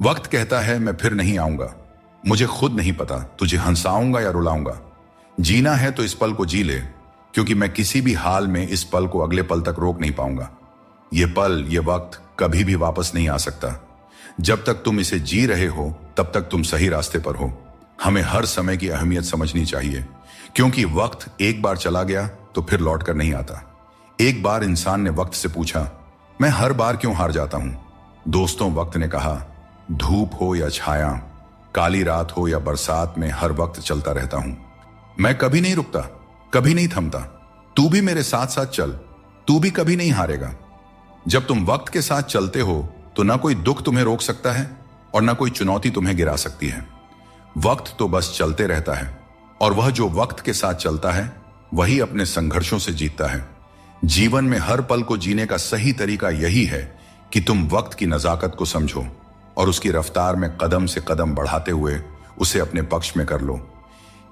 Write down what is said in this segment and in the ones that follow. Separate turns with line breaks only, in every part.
वक्त कहता है मैं फिर नहीं आऊंगा। मुझे खुद नहीं पता तुझे हंसाऊंगा या रुलाऊंगा। जीना है तो इस पल को जी ले, क्योंकि मैं किसी भी हाल में इस पल को अगले पल तक रोक नहीं पाऊंगा। ये पल, ये वक्त कभी भी वापस नहीं आ सकता। जब तक तुम इसे जी रहे हो तब तक तुम सही रास्ते पर हो। हमें हर समय की अहमियत समझनी चाहिए, क्योंकि वक्त एक बार चला गया तो फिर लौट कर नहीं आता। एक बार इंसान ने वक्त से पूछा, मैं हर बार क्यों हार जाता हूं? दोस्तों, वक्त ने कहा, धूप हो या छाया, काली रात हो या बरसात में हर वक्त चलता रहता हूं। मैं कभी नहीं रुकता, कभी नहीं थमता। तू भी मेरे साथ साथ चल, तू भी कभी नहीं हारेगा। जब तुम वक्त के साथ चलते हो तो ना कोई दुख तुम्हें रोक सकता है और ना कोई चुनौती तुम्हें गिरा सकती है। वक्त तो बस चलते रहता है, और वह जो वक्त के साथ चलता है वही अपने संघर्षों से जीतता है। जीवन में हर पल को जीने का सही तरीका यही है कि तुम वक्त की नजाकत को समझो और उसकी रफ्तार में कदम से कदम बढ़ाते हुए उसे अपने पक्ष में कर लो।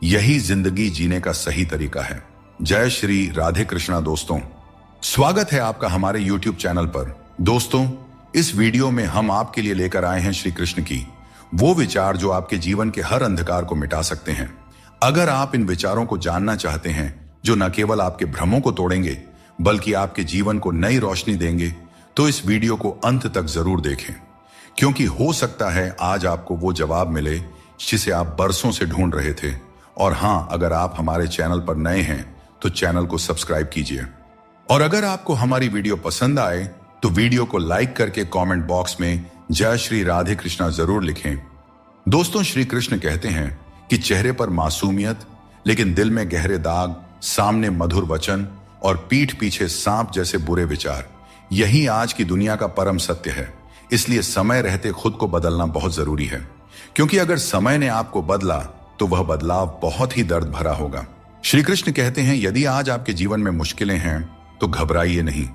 यही जिंदगी जीने का सही तरीका है। जय श्री राधे कृष्णा। दोस्तों, स्वागत है आपका हमारे YouTube चैनल पर। दोस्तों, इस वीडियो में हम आपके लिए लेकर आए हैं श्री कृष्ण की वो विचार जो आपके जीवन के हर अंधकार को मिटा सकते हैं। अगर आप इन विचारों को जानना चाहते हैं जो न केवल आपके भ्रमों को तोड़ेंगे बल्कि आपके जीवन को नई रोशनी देंगे, तो इस वीडियो को अंत तक जरूर देखें, क्योंकि हो सकता है आज आपको वो जवाब मिले जिसे आप बरसों से ढूंढ रहे थे। और हां, अगर आप हमारे चैनल पर नए हैं तो चैनल को सब्सक्राइब कीजिए, और अगर आपको हमारी वीडियो पसंद आए तो वीडियो को लाइक करके कमेंट बॉक्स में जय श्री राधे कृष्णा जरूर लिखें। दोस्तों, श्री कृष्ण कहते हैं कि चेहरे पर मासूमियत लेकिन दिल में गहरे दाग, सामने मधुर वचन और पीठ पीछे सांप जैसे बुरे विचार, यही आज की दुनिया का परम सत्य है। इसलिए समय रहते खुद को बदलना बहुत जरूरी है, क्योंकि अगर समय ने आपको बदला तो वह बदलाव बहुत ही दर्द भरा होगा। श्री कृष्ण कहते हैं, यदि आज आपके जीवन में मुश्किलें हैं तो घबराइए नहीं,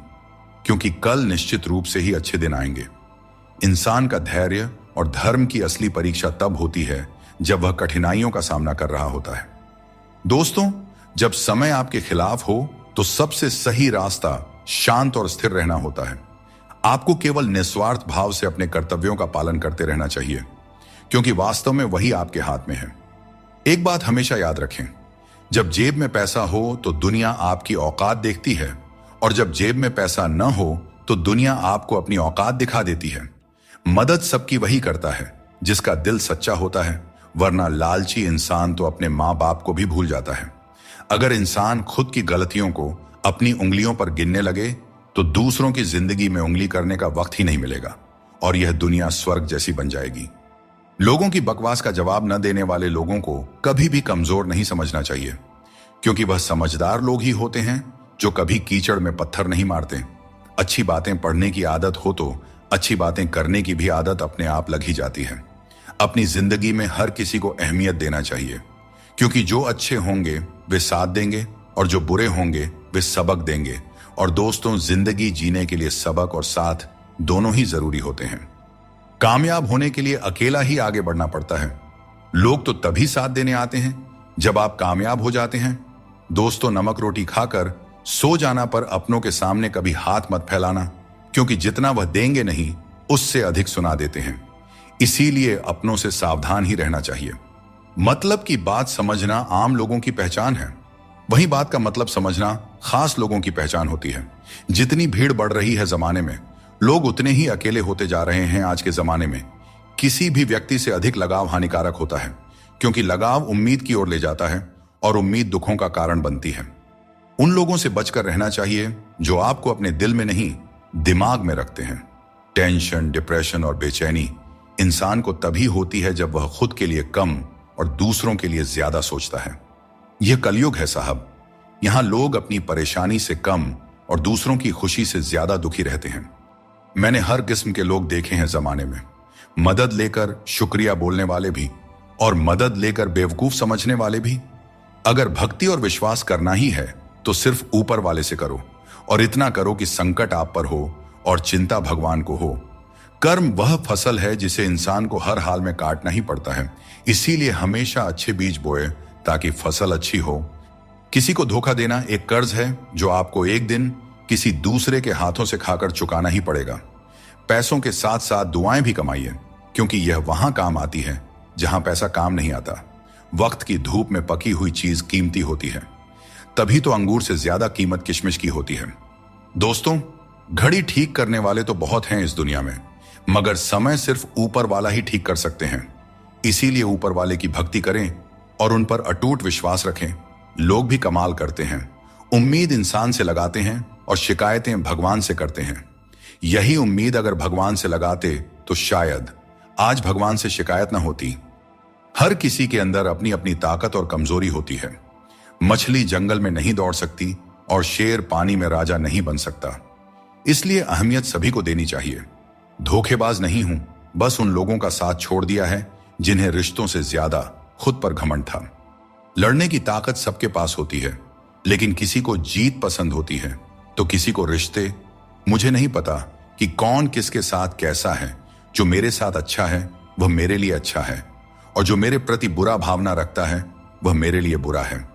क्योंकि कल निश्चित रूप से ही अच्छे दिन आएंगे। इंसान का धैर्य और धर्म की असली परीक्षा तब होती है जब वह कठिनाइयों का सामना कर रहा होता है। दोस्तों, जब समय आपके खिलाफ हो तो सबसे सही रास्ता शांत और स्थिर रहना होता है। आपको केवल निस्वार्थ भाव से अपने कर्तव्यों का पालन करते रहना चाहिए, क्योंकि वास्तव में वही आपके हाथ में है। एक बात हमेशा याद रखें, जब जेब में पैसा हो तो दुनिया आपकी औकात देखती है, और जब जेब में पैसा न हो तो दुनिया आपको अपनी औकात दिखा देती है। मदद सबकी वही करता है जिसका दिल सच्चा होता है, वरना लालची इंसान तो अपने माँ बाप को भी भूल जाता है। अगर इंसान खुद की गलतियों को अपनी उंगलियों पर गिनने लगे तो दूसरों की जिंदगी में उंगली करने का वक्त ही नहीं मिलेगा, और यह दुनिया स्वर्ग जैसी बन जाएगी। लोगों की बकवास का जवाब न देने वाले लोगों को कभी भी कमजोर नहीं समझना चाहिए, क्योंकि वह समझदार लोग ही होते हैं जो कभी कीचड़ में पत्थर नहीं मारते। अच्छी बातें पढ़ने की आदत हो तो अच्छी बातें करने की भी आदत अपने आप लग ही जाती है। अपनी जिंदगी में हर किसी को अहमियत देना चाहिए, क्योंकि जो अच्छे होंगे वे साथ देंगे और जो बुरे होंगे वे सबक देंगे। और दोस्तों, जिंदगी जीने के लिए सबक और साथ दोनों ही जरूरी होते हैं। कामयाब होने के लिए अकेला ही आगे बढ़ना पड़ता है। लोग तो तभी साथ देने आते हैं जब आप कामयाब हो जाते हैं। दोस्तों, नमक रोटी खाकर सो जाना पर अपनों के सामने कभी हाथ मत फैलाना, क्योंकि जितना वह देंगे नहीं उससे अधिक सुना देते हैं। इसीलिए अपनों से सावधान ही रहना चाहिए। मतलब की बात समझना आम लोगों की पहचान है, वही बात का मतलब समझना खास लोगों की पहचान होती है। जितनी भीड़ बढ़ रही है जमाने में, लोग उतने ही अकेले होते जा रहे हैं। आज के जमाने में किसी भी व्यक्ति से अधिक लगाव हानिकारक होता है, क्योंकि लगाव उम्मीद की ओर ले जाता है और उम्मीद दुखों का कारण बनती है। उन लोगों से बचकर रहना चाहिए जो आपको अपने दिल में नहीं दिमाग में रखते हैं। टेंशन, डिप्रेशन और बेचैनी इंसान को तभी होती है जब वह खुद के लिए कम और दूसरों के लिए ज्यादा सोचता है। यह कलयुग है साहब। यहां लोग अपनी परेशानी से कम और दूसरों की खुशी से ज्यादा दुखी रहते हैं। मैंने हर किस्म के लोग देखे हैं जमाने में। मदद लेकर शुक्रिया बोलने वाले भी और मदद लेकर बेवकूफ समझने वाले भी। अगर भक्ति और विश्वास करना ही है तो सिर्फ ऊपर वाले से करो, और इतना करो कि संकट आप पर हो और चिंता भगवान को हो। कर्म वह फसल है जिसे इंसान को हर हाल में काटना ही पड़ता है। इसीलिए हमेशा अच्छे बीज बोए ताकि फसल अच्छी हो। किसी को धोखा देना एक कर्ज है जो आपको एक दिन किसी दूसरे के हाथों से खाकर चुकाना ही पड़ेगा। पैसों के साथ साथ दुआएं भी कमाइए, क्योंकि यह वहां काम आती है जहां पैसा काम नहीं आता। वक्त की धूप में पकी हुई चीज कीमती होती है, तभी तो अंगूर से ज्यादा कीमत किशमिश की होती है। दोस्तों, घड़ी ठीक करने वाले तो बहुत हैं इस दुनिया में, मगर समय सिर्फ ऊपर वाला ही ठीक कर सकते हैं। इसीलिए ऊपर वाले की भक्ति करें और उन पर अटूट विश्वास रखें। लोग भी कमाल करते हैं, उम्मीद इंसान से लगाते हैं और शिकायतें भगवान से करते हैं। यही उम्मीद अगर भगवान से लगाते तो शायद आज भगवान से शिकायत ना होती। हर किसी के अंदर अपनी अपनी ताकत और कमजोरी होती है। मछली जंगल में नहीं दौड़ सकती और शेर पानी में राजा नहीं बन सकता। इसलिए अहमियत सभी को देनी चाहिए। धोखेबाज नहीं हूं, बस उन लोगों का साथ छोड़ दिया है जिन्हें रिश्तों से ज्यादा खुद पर घमंड था। लड़ने की ताकत सबके पास होती है, लेकिन किसी को जीत पसंद होती है तो किसी को रिश्ते। मुझे नहीं पता कि कौन किसके साथ कैसा है। जो मेरे साथ अच्छा है वह मेरे लिए अच्छा है, और जो मेरे प्रति बुरा भावना रखता है वह मेरे लिए बुरा है।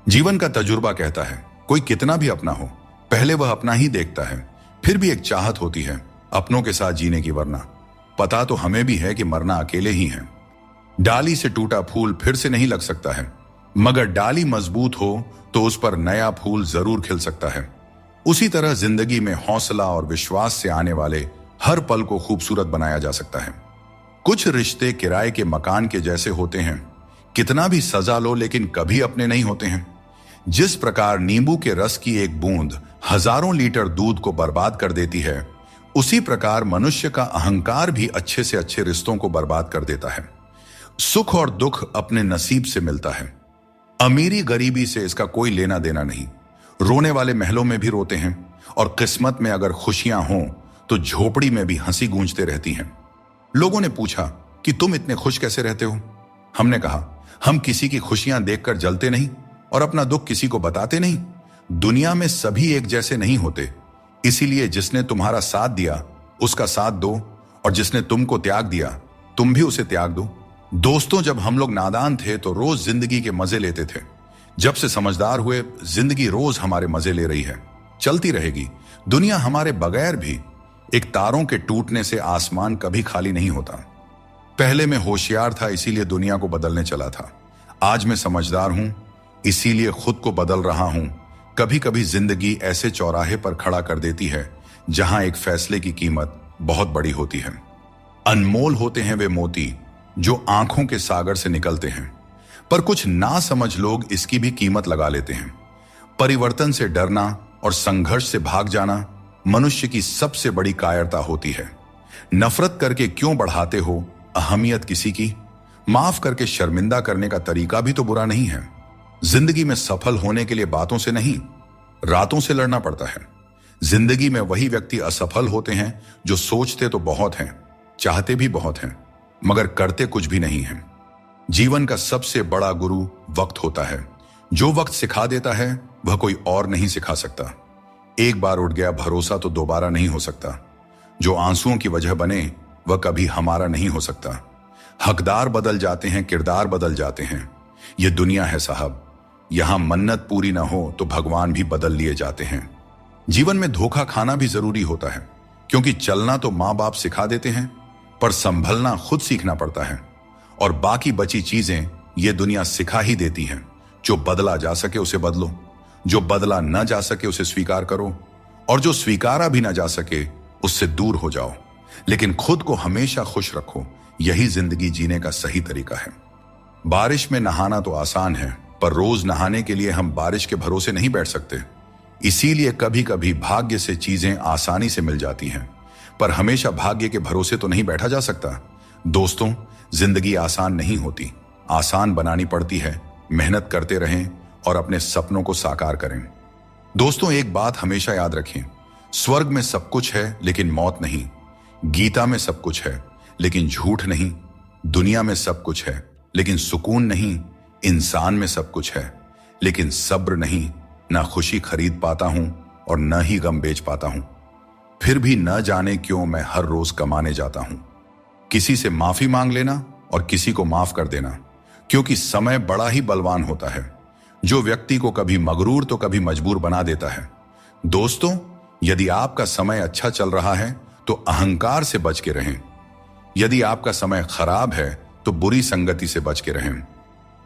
जीवन का तजुर्बा कहता है, कोई कितना भी अपना हो, पहले वह अपना ही देखता है। फिर भी एक चाहत होती है अपनों के साथ जीने की, वरना पता तो हमें भी है कि मरना अकेले ही है। डाली से टूटा फूल फिर से नहीं लग सकता है, मगर डाली मजबूत हो तो उस पर नया फूल जरूर खिल सकता है। उसी तरह जिंदगी में हौसला और विश्वास से आने वाले हर पल को खूबसूरत बनाया जा सकता है। कुछ रिश्ते किराए के मकान के जैसे होते हैं, कितना भी सजा लो लेकिन कभी अपने नहीं होते हैं। जिस प्रकार नींबू के रस की एक बूंद हजारों लीटर दूध को बर्बाद कर देती है, उसी प्रकार मनुष्य का अहंकार भी अच्छे से अच्छे रिश्तों को बर्बाद कर देता है। सुख और दुख अपने नसीब से मिलता है। अमीरी गरीबी से इसका कोई लेना देना नहीं। रोने वाले महलों में भी रोते हैं, और किस्मत में अगर खुशियां हों तो झोपड़ी में भी हंसी गूंजते रहती हैं। लोगों ने पूछा कि तुम इतने खुश कैसे रहते हो? हमने कहा, हम किसी की खुशियां देखकर जलते नहीं और अपना दुख किसी को बताते नहीं। दुनिया में सभी एक जैसे नहीं होते, इसीलिए जिसने तुम्हारा साथ दिया उसका साथ दो, और जिसने तुमको त्याग दिया तुम भी उसे त्याग दो। दोस्तों, जब हम लोग नादान थे तो रोज जिंदगी के मजे लेते थे। जब से समझदार हुए, जिंदगी रोज हमारे मजे ले रही है, चलती रहेगी। दुनिया हमारे बगैर भी। एक तारों के टूटने से आसमान कभी खाली नहीं होता। पहले मैं होशियार था, इसीलिए दुनिया को बदलने चला था। आज मैं समझदार हूं, इसीलिए खुद को बदल रहा हूं। कभी कभी जिंदगी ऐसे चौराहे पर खड़ा कर देती है जहां एक फैसले की कीमत बहुत बड़ी होती है। अनमोल होते हैं वे मोती जो आंखों के सागर से निकलते हैं, पर कुछ ना समझ लोग इसकी भी कीमत लगा लेते हैं। परिवर्तन से डरना और संघर्ष से भाग जाना मनुष्य की सबसे बड़ी कायरता होती है। नफरत करके क्यों बढ़ाते हो अहमियत किसी की? माफ करके शर्मिंदा करने का तरीका भी तो बुरा नहीं है। जिंदगी में सफल होने के लिए बातों से नहीं, रातों से लड़ना पड़ता है। जिंदगी में वही व्यक्ति असफल होते हैं जो सोचते तो बहुत हैं, चाहते भी बहुत हैं, मगर करते कुछ भी नहीं हैं। जीवन का सबसे बड़ा गुरु वक्त होता है। जो वक्त सिखा देता है वह कोई और नहीं सिखा सकता। एक बार उठ गया भरोसा तो दोबारा नहीं हो सकता। जो आंसुओं की वजह बने वह कभी हमारा नहीं हो सकता। हकदार बदल जाते हैं, किरदार बदल जाते हैं। यह दुनिया है साहब, यहां मन्नत पूरी ना हो तो भगवान भी बदल लिए जाते हैं। जीवन में धोखा खाना भी जरूरी होता है, क्योंकि चलना तो मां बाप सिखा देते हैं, पर संभलना खुद सीखना पड़ता है। और बाकी बची चीजें ये दुनिया सिखा ही देती है। जो बदला जा सके उसे बदलो, जो बदला न जा सके उसे स्वीकार करो, और जो स्वीकारा भी ना जा सके उससे दूर हो जाओ। लेकिन खुद को हमेशा खुश रखो, यही जिंदगी जीने का सही तरीका है। बारिश में नहाना तो आसान है, पर रोज नहाने के लिए हम बारिश के भरोसे नहीं बैठ सकते। इसीलिए कभी कभी भाग्य से चीजें आसानी से मिल जाती हैं, पर हमेशा भाग्य के भरोसे तो नहीं बैठा जा सकता। दोस्तों, जिंदगी आसान नहीं होती, आसान बनानी पड़ती है। मेहनत करते रहें और अपने सपनों को साकार करें। दोस्तों, एक बात हमेशा याद रखें, स्वर्ग में सब कुछ है लेकिन मौत नहीं। गीता में सब कुछ है लेकिन झूठ नहीं। दुनिया में सब कुछ है लेकिन सुकून नहीं। इंसान में सब कुछ है लेकिन सब्र नहीं। ना खुशी खरीद पाता हूं और न ही गम बेच पाता हूं। फिर भी न जाने क्यों मैं हर रोज कमाने जाता हूं। किसी से माफी मांग लेना और किसी को माफ कर देना, क्योंकि समय बड़ा ही बलवान होता है, जो व्यक्ति को कभी मगरूर तो कभी मजबूर बना देता है। दोस्तों, यदि आपका समय अच्छा चल रहा है तो अहंकार से बच के रहें। यदि आपका समय खराब है तो बुरी संगति से बच के रहें।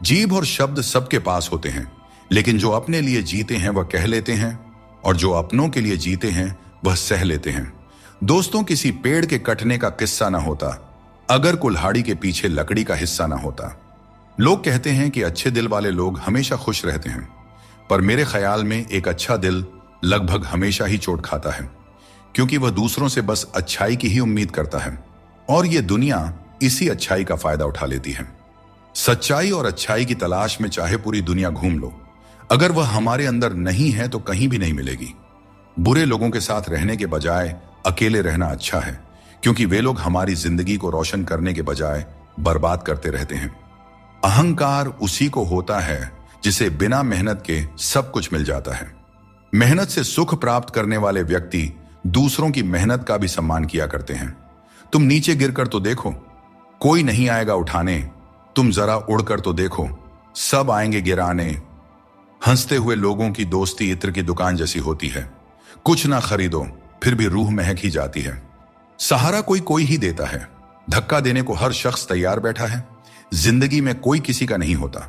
जीभ और शब्द सबके पास होते हैं, लेकिन जो अपने लिए जीते हैं वह कह लेते हैं, और जो अपनों के लिए जीते हैं वह सह लेते हैं। दोस्तों, किसी पेड़ के कटने का किस्सा ना होता अगर कुल्हाड़ी के पीछे लकड़ी का हिस्सा ना होता। लोग कहते हैं कि अच्छे दिल वाले लोग हमेशा खुश रहते हैं, पर मेरे ख्याल में एक अच्छा दिल लगभग हमेशा ही चोट खाता है, क्योंकि वह दूसरों से बस अच्छाई की ही उम्मीद करता है, और यह दुनिया इसी अच्छाई का फायदा उठा लेती है। सच्चाई और अच्छाई की तलाश में चाहे पूरी दुनिया घूम लो, अगर वह हमारे अंदर नहीं है तो कहीं भी नहीं मिलेगी। बुरे लोगों के साथ रहने के बजाय अकेले रहना अच्छा है, क्योंकि वे लोग हमारी जिंदगी को रोशन करने के बजाय बर्बाद करते रहते हैं। अहंकार उसी को होता है जिसे बिना मेहनत के सब कुछ मिल जाता है। मेहनत से सुख प्राप्त करने वाले व्यक्ति दूसरों की मेहनत का भी सम्मान किया करते हैं। तुम नीचे गिरकर तो देखो, कोई नहीं आएगा उठाने। तुम जरा उड़कर तो देखो, सब आएंगे गिराने। हंसते हुए लोगों की दोस्ती इत्र की दुकान जैसी होती है। कुछ ना खरीदो फिर भी रूह महक ही जाती है। सहारा कोई ही देता है, धक्का देने को हर शख्स तैयार बैठा है। जिंदगी में कोई किसी का नहीं होता।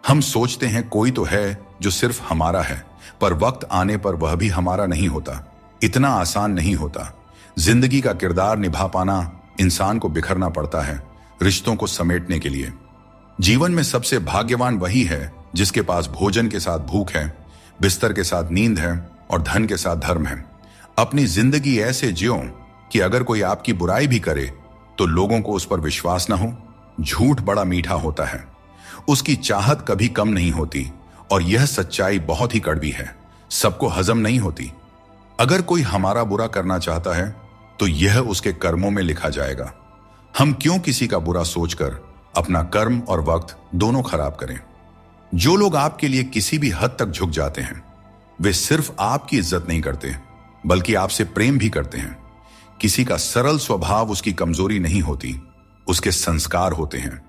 हम सोचते हैं कोई तो है जो सिर्फ हमारा है, पर वक्त आने पर वह भी हमारा नहीं होता। इतना आसान नहीं होता। जिंदगी का किरदार निभा पाना इंसान को बिखरना पड़ता है रिश्तों को समेटने के लिए। जीवन में सबसे भाग्यवान वही है जिसके पास भोजन के साथ भूख है, बिस्तर के साथ नींद है और धन के साथ धर्म है। अपनी जिंदगी ऐसे जियो कि अगर कोई आपकी बुराई भी करे तो लोगों को उस पर विश्वास ना हो। झूठ बड़ा मीठा होता है, उसकी चाहत कभी कम नहीं होती, और यह सच्चाई बहुत ही कड़वी है, सबको हजम नहीं होती। अगर कोई हमारा बुरा करना चाहता है तो यह उसके कर्मों में लिखा जाएगा। हम क्यों किसी का बुरा सोचकर अपना कर्म और वक्त दोनों खराब करें। जो लोग आपके लिए किसी भी हद तक झुक जाते हैं वे सिर्फ आपकी इज्जत नहीं करते बल्कि आपसे प्रेम भी करते हैं। किसी का सरल स्वभाव उसकी कमजोरी नहीं होती, उसके संस्कार होते हैं।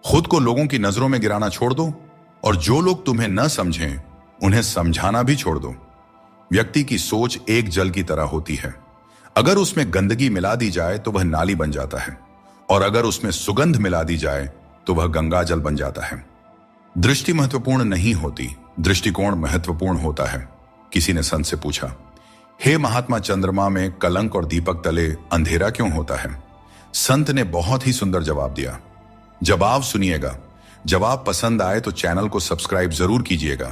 खुद को लोगों की नजरों में गिराना छोड़ दो, और जो लोग तुम्हें न समझें उन्हें समझाना भी छोड़ दो। व्यक्ति की सोच एक जल की तरह होती है। अगर उसमें गंदगी मिला दी जाए तो वह नाली बन जाता है, और अगर उसमें सुगंध मिला दी जाए तो वह गंगा जल बन जाता है। दृष्टि महत्वपूर्ण नहीं होती, दृष्टिकोण महत्वपूर्ण होता है। किसी ने संत से पूछा, हे महात्मा, चंद्रमा में कलंक और दीपक तले अंधेरा क्यों होता है? संत ने बहुत ही सुंदर जवाब दिया। जवाब सुनिएगा। जवाब पसंद आए तो चैनल को सब्सक्राइब जरूर कीजिएगा,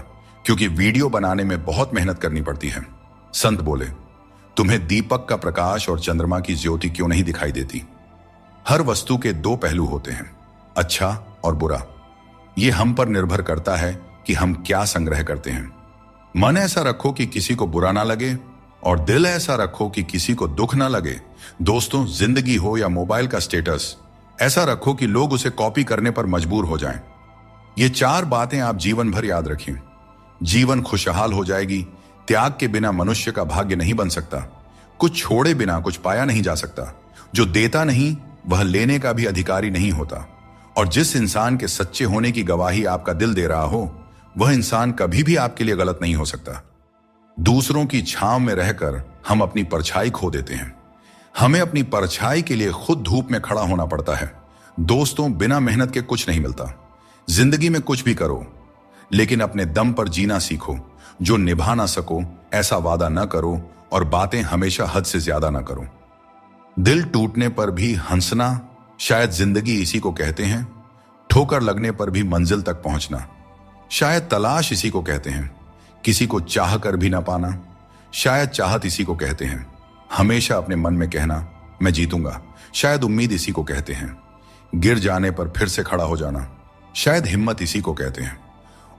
क्योंकि वीडियो बनाने में बहुत मेहनत करनी पड़ती है। संत बोले, तुम्हें दीपक का प्रकाश और चंद्रमा की ज्योति क्यों नहीं दिखाई देती? हर वस्तु के दो पहलू होते हैं, अच्छा और बुरा। यह हम पर निर्भर करता है कि हम क्या संग्रह करते हैं। मन ऐसा रखो कि किसी को बुरा ना लगे, और दिल ऐसा रखो कि किसी को दुख ना लगे। दोस्तों, जिंदगी हो या मोबाइल का स्टेटस, ऐसा रखो कि लोग उसे कॉपी करने पर मजबूर हो जाएं। ये चार बातें आप जीवन भर याद रखें। जीवन खुशहाल हो जाएगी। त्याग के बिना मनुष्य का भाग्य नहीं बन सकता। कुछ छोड़े बिना कुछ पाया नहीं जा सकता। जो देता नहीं वह लेने का भी अधिकारी नहीं होता। और जिस इंसान के सच्चे होने की गवाही आपका दिल दे रहा हो, वह इंसान कभी भी आपके लिए गलत नहीं हो सकता। दूसरों की छांव में रहकर हम अपनी परछाई खो देते हैं। हमें अपनी परछाई के लिए खुद धूप में खड़ा होना पड़ता है। दोस्तों, बिना मेहनत के कुछ नहीं मिलता। जिंदगी में कुछ भी करो, लेकिन अपने दम पर जीना सीखो। जो निभा ना सको ऐसा वादा ना करो, और बातें हमेशा हद से ज्यादा ना करो। दिल टूटने पर भी हंसना, शायद जिंदगी इसी को कहते हैं। ठोकर लगने पर भी मंजिल तक पहुंचना, शायद तलाश इसी को कहते हैं। किसी को चाह कर भी ना पाना, शायद चाहत इसी को कहते हैं। हमेशा अपने मन में कहना, मैं जीतूंगा, शायद उम्मीद इसी को कहते हैं। गिर जाने पर फिर से खड़ा हो जाना, शायद हिम्मत इसी को कहते हैं।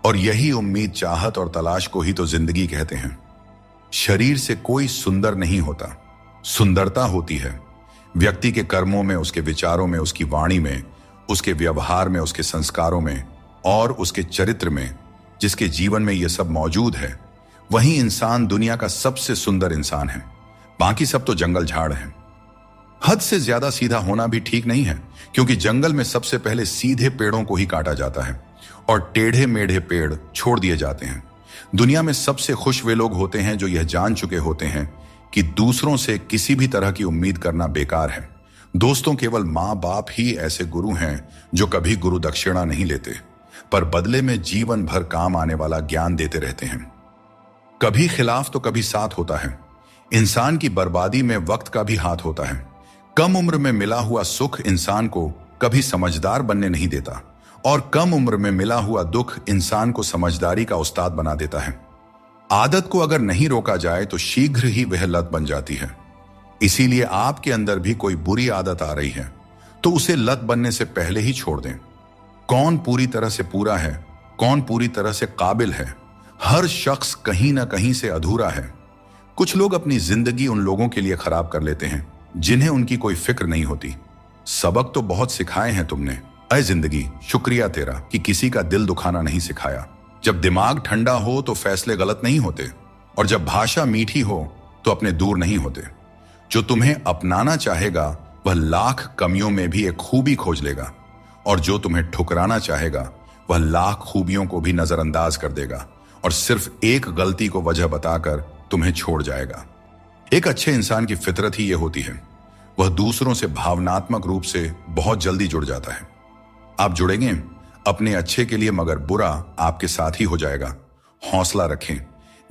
और यही उम्मीद, चाहत और तलाश को ही तो जिंदगी कहते हैं। शरीर से कोई सुंदर नहीं होता, सुंदरता होती है व्यक्ति के कर्मों में, उसके विचारों में, उसकी वाणी में, उसके व्यवहार में, उसके संस्कारों में और उसके चरित्र में। जिसके जीवन में यह सब मौजूद है वही इंसान दुनिया का सबसे सुंदर इंसान है। बाकी सब तो जंगल झाड़ है। हद से ज्यादा सीधा होना भी ठीक नहीं है, क्योंकि जंगल में सबसे पहले सीधे पेड़ों को ही काटा जाता है और टेढ़े मेढ़े पेड़ छोड़ दिए जाते हैं। दुनिया में सबसे खुश वे लोग होते हैं जो यह जान चुके होते हैं कि दूसरों से किसी भी तरह की उम्मीद करना बेकार है। दोस्तों, केवल माँ बाप ही ऐसे गुरु हैं जो कभी गुरु दक्षिणा नहीं लेते, पर बदले में जीवन भर काम आने वाला ज्ञान देते रहते हैं। कभी खिलाफ तो कभी साथ होता है। इंसान की बर्बादी में वक्त का भी हाथ होता है। कम उम्र में मिला हुआ सुख इंसान को कभी समझदार बनने नहीं देता, और कम उम्र में मिला हुआ दुख इंसान को समझदारी का उस्ताद बना देता है। आदत को अगर नहीं रोका जाए तो शीघ्र ही वह लत बन जाती है। इसीलिए आपके अंदर भी कोई बुरी आदत आ रही है तो उसे लत बनने से पहले ही छोड़ दें। कौन पूरी तरह से पूरा है, कौन पूरी तरह से काबिल है? हर शख्स कहीं ना कहीं से अधूरा है। कुछ लोग अपनी जिंदगी उन लोगों के लिए खराब कर लेते हैं जिन्हें उनकी कोई फिक्र नहीं होती। सबक तो बहुत सिखाए हैं तुमने, अय जिंदगी, शुक्रिया तेरा कि किसी का दिल दुखाना नहीं सिखाया। जब दिमाग ठंडा हो तो फैसले गलत नहीं होते, और जब भाषा मीठी हो तो अपने दूर नहीं होते। जो तुम्हें अपनाना चाहेगा वह लाख कमियों में भी एक खूबी खोज लेगा, और जो तुम्हें ठुकराना चाहेगा वह लाख खूबियों को भी नजरअंदाज कर देगा और सिर्फ एक गलती को वजह बताकर तुम्हें छोड़ जाएगा। एक अच्छे इंसान की फितरत ही यह होती है, वह दूसरों से भावनात्मक रूप से बहुत जल्दी जुड़ जाता है। आप जुड़ेंगे अपने अच्छे के लिए, मगर बुरा आपके साथ ही हो जाएगा। हौसला रखें।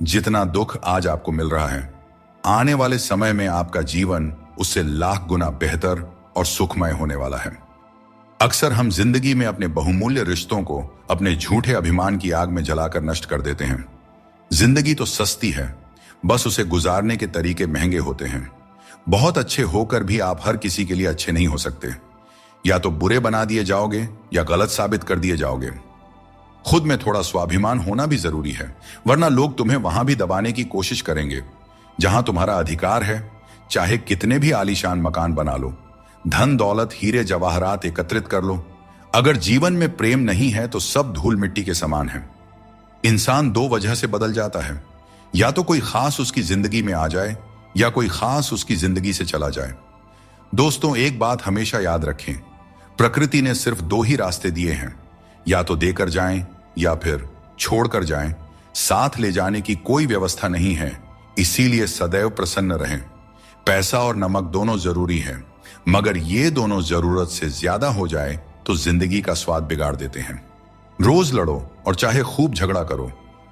जितना दुख आज आपको मिल रहा है, आने वाले समय में आपका जीवन उससे लाख गुना बेहतर और सुखमय होने वाला है। अक्सर हम जिंदगी में अपने बहुमूल्य रिश्तों को अपने झूठे अभिमान की आग में जलाकर नष्ट कर देते हैं। जिंदगी तो सस्ती है, बस उसे गुजारने के तरीके महंगे होते हैं। बहुत अच्छे होकर भी आप हर किसी के लिए अच्छे नहीं हो सकते। या तो बुरे बना दिए जाओगे या गलत साबित कर दिए जाओगे। खुद में थोड़ा स्वाभिमान होना भी जरूरी है, वरना लोग तुम्हें वहां भी दबाने की कोशिश करेंगे जहां तुम्हारा अधिकार है। चाहे कितने भी आलीशान मकान बना लो, धन दौलत हीरे जवाहरात एकत्रित कर लो, अगर जीवन में प्रेम नहीं है तो सब धूल मिट्टी के समान है। इंसान दो वजह से बदल जाता है, या तो कोई खास उसकी जिंदगी में आ जाए या कोई खास उसकी जिंदगी से चला जाए। दोस्तों, एक बात हमेशा याद रखें, प्रकृति ने सिर्फ दो ही रास्ते दिए हैं, या तो देकर जाएं या फिर छोड़कर जाएं। साथ ले जाने की कोई व्यवस्था नहीं है, इसीलिए सदैव प्रसन्न रहें। पैसा और नमक दोनों जरूरी हैं, मगर ये दोनों जरूरत से ज्यादा हो जाए तो जिंदगी का स्वाद बिगाड़ देते हैं। रोज लड़ो और चाहे खूब झगड़ा करो,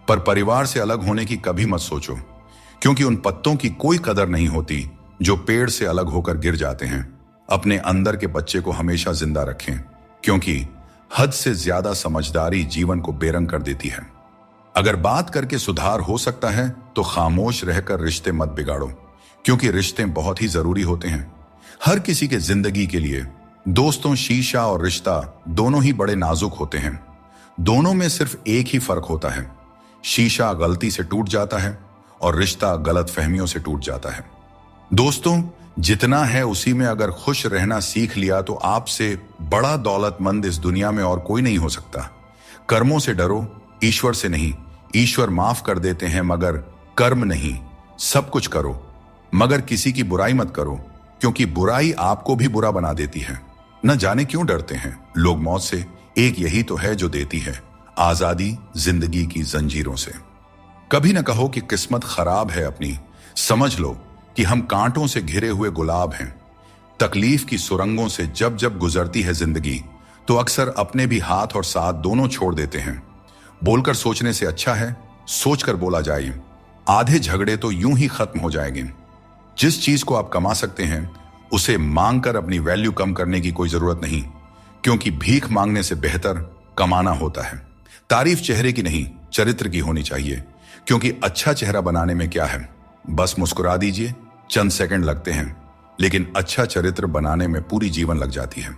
पर परिवार से अलग होने की कभी मत सोचो, क्योंकि उन पत्तों की कोई कदर नहीं होती जो पेड़ से अलग होकर गिर जाते हैं। अपने अंदर के बच्चे को हमेशा जिंदा रखें, क्योंकि हद से ज्यादा समझदारी जीवन को बेरंग कर देती है। अगर बात करके सुधार हो सकता है तो खामोश रहकर रिश्ते मत बिगाड़ो, क्योंकि रिश्ते बहुत ही जरूरी होते हैं हर किसी के जिंदगी के लिए। दोस्तों, शीशा और रिश्ता दोनों ही बड़े नाजुक होते हैं। दोनों में सिर्फ एक ही फर्क होता है, शीशा गलती से टूट जाता है और रिश्ता गलत फहमियों से टूट जाता है। दोस्तों, जितना है उसी में अगर खुश रहना सीख लिया तो आपसे बड़ा दौलतमंद इस दुनिया में और कोई नहीं हो सकता। कर्मों से डरो, ईश्वर से नहीं। ईश्वर माफ कर देते हैं, मगर कर्म नहीं। सब कुछ करो, मगर किसी की बुराई मत करो, क्योंकि बुराई आपको भी बुरा बना देती है। न जाने क्यों डरते हैं लोग मौत से, एक यही तो है जो देती है आजादी जिंदगी की जंजीरों से। कभी न कहो कि किस्मत खराब है अपनी, समझ लो कि हम कांटों से घिरे हुए गुलाब हैं। तकलीफ की सुरंगों से जब जब गुजरती है जिंदगी तो अक्सर अपने भी हाथ और साथ दोनों छोड़ देते हैं। बोलकर सोचने से अच्छा है सोचकर बोला जाए। आधे झगड़े तो यूं ही खत्म हो जाएंगे। जिस चीज को आप कमा सकते हैं उसे मांगकर अपनी वैल्यू कम करने की कोई जरूरत नहीं, क्योंकि भीख मांगने से बेहतर कमाना होता है। तारीफ चेहरे की नहीं, चरित्र की होनी चाहिए, क्योंकि अच्छा चेहरा बनाने में क्या है, बस मुस्कुरा दीजिए, चंद सेकंड लगते हैं, लेकिन अच्छा चरित्र बनाने में पूरी जीवन लग जाती है।